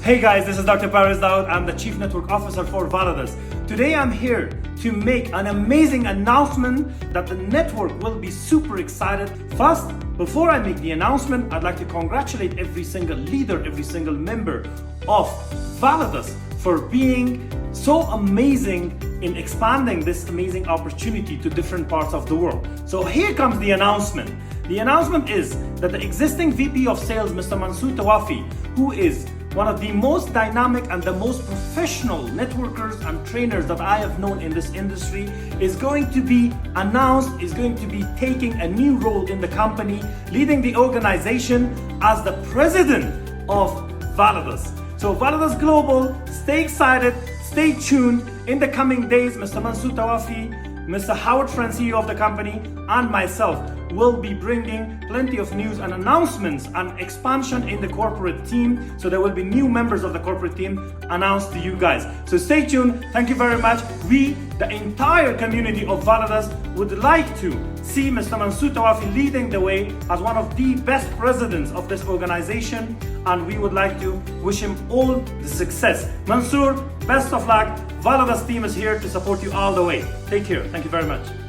Hey guys, this is Dr. President. I'm the Chief Network Officer for Validus. Today I'm here to make an amazing announcement that the network will be super excited. First, before I make the announcement, I'd like to congratulate every single leader, every single member of Validus for being so amazing in expanding this amazing opportunity to different parts of the world. So here comes the announcement. The announcement is that the existing VP of Sales, Mr. Mansour Tawafi, who is one of the most dynamic and the most professional networkers and trainers that I have known in this industry, is going to be announced, is going to be taking a new role in the company, leading the organization as the President of Validus. So Validus Global, stay excited, stay tuned. In the coming days, Mr. Mansour Tawafi, Mr. Howard Friend, CEO of the company, and myself will be bringing plenty of news and announcements and expansion in the corporate team. So there will be new members of the corporate team announced to you guys. So stay tuned. Thank you very much. We, the entire community of Validus, would like to see Mr. Mansour Tawafi leading the way as one of the best presidents of this organization, and we would like to wish him all the success. Mansour, best of luck. Validus team is here to support you all the way. Take care. Thank you very much.